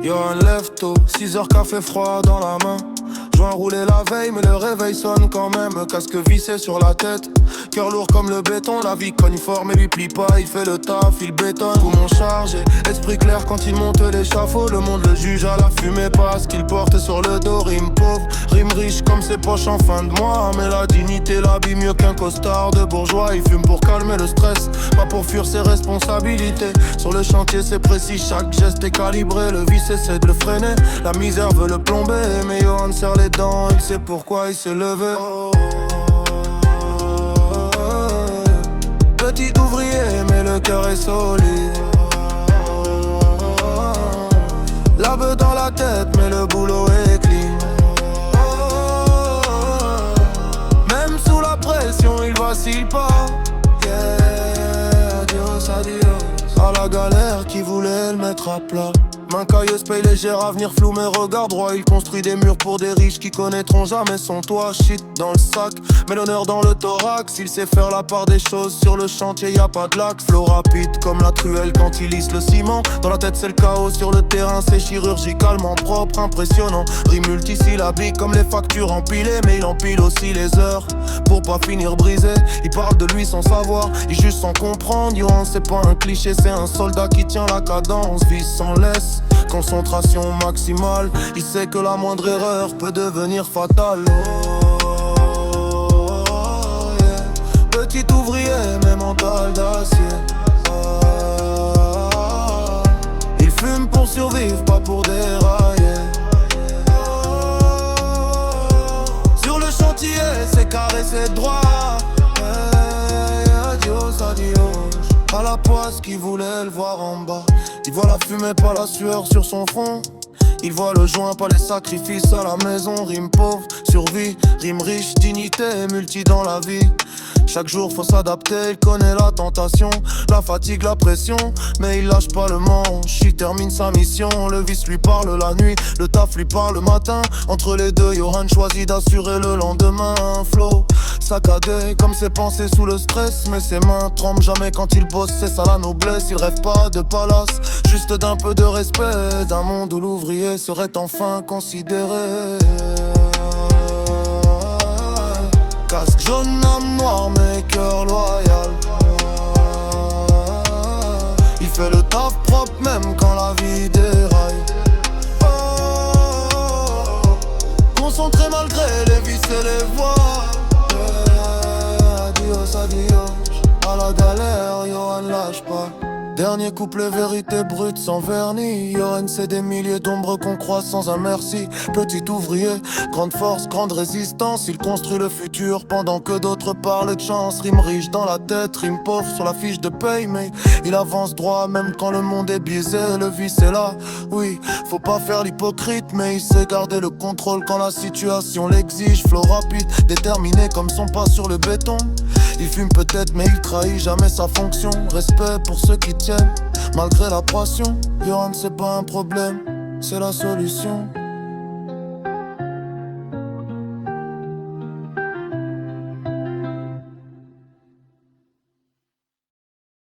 Johan lève tôt, 6h café froid dans la main. Joint roulé la veille mais le réveil sonne quand même. Casque vissé sur la tête, cœur lourd comme le béton. La vie coniforme et lui plie pas, il fait le taf, il bétonne. Poumon chargé, esprit clair quand il monte l'échafaud. Le monde le juge à la fumée parce qu'il porte sur le dos. Rime pauvre, rime riche comme ses poches en fin de mois. Mais la dignité l'habille mieux qu'un costard de bourgeois. Il fume pour calmer le stress, pas pour fuir ses responsabilités. Sur le chantier c'est précis, chaque geste est calibré. Le vice essaie de le freiner, la misère veut le plomber. Mais Johan serre les dents, il sait pourquoi il s'est levé. Petit ouvrier mais le cœur est solide. La beuh dans la tête mais le boulot est clean. Même sous la pression il vacille pas. Yeah, Dios adios. À la galère qui voulait le mettre à plat. Main cailleuse paye légère, avenir flou mais regard droit. Il construit des murs pour des riches qui connaîtront jamais son toit. Shit dans le sac, mais l'honneur dans le thorax. Il sait faire la part des choses, sur le chantier y a pas de lac. Flow rapide comme la truelle quand il lisse le ciment. Dans la tête c'est le chaos, sur le terrain c'est chirurgicalement propre, impressionnant. Rime multisyllabique comme les factures empilées. Mais il empile aussi les heures, pour pas finir brisé. Il parle de lui sans savoir, il juge sans comprendre. Johan c'est pas un cliché, c'est un soldat qui tient la cadence. Vise sans laisse, concentration maximale. Il sait que la moindre erreur peut devenir fatale. Oh, yeah. Petit ouvrier mais mental d'acier. Il fume pour survivre, pas pour dérailler. Sur le chantier c'est carré, c'est droit. Adios, adios. À la poisse qui voulait le voir en bas. Il voit la fumée, pas la sueur sur son front. Il voit le joint, pas les sacrifices à la maison. Rime pauvre, survie, rime riche, dignité, multi dans la vie. Chaque jour faut s'adapter, il connaît la tentation, la fatigue, la pression, mais il lâche pas le manche, il termine sa mission. Le vice lui parle la nuit, le taf lui parle le matin. Entre les deux, Johan choisit d'assurer le lendemain. Flow saccadé comme ses pensées sous le stress. Mais ses mains tremblent jamais quand il bosse, c'est ça la noblesse. Il rêve pas de palace, juste d'un peu de respect. D'un monde où l'ouvrier serait enfin considéré. Casque jaune, âme noire, mais cœur loyal. Il fait le taf propre même quand la vie déraille. Concentré malgré les vices et les voix. Adios, adios. À la galère, Johan lâche pas. Dernier couplet, vérité brute sans vernis. Johan c'est des milliers d'ombres qu'on croise sans un merci. Petit ouvrier, grande force, grande résistance. Il construit le futur pendant que d'autres parlent de chance. Rime riche dans la tête, rime pauvre sur la fiche de paye. Mais il avance droit même quand le monde est biaisé. Le vice est là, oui, faut pas faire l'hypocrite. Mais il sait garder le contrôle quand la situation l'exige. Flow rapide, déterminé comme son pas sur le béton. Il fume peut-être mais il trahit jamais sa fonction. Respect pour ceux qui tiennent malgré la pression. Johan c'est pas un problème, c'est la solution.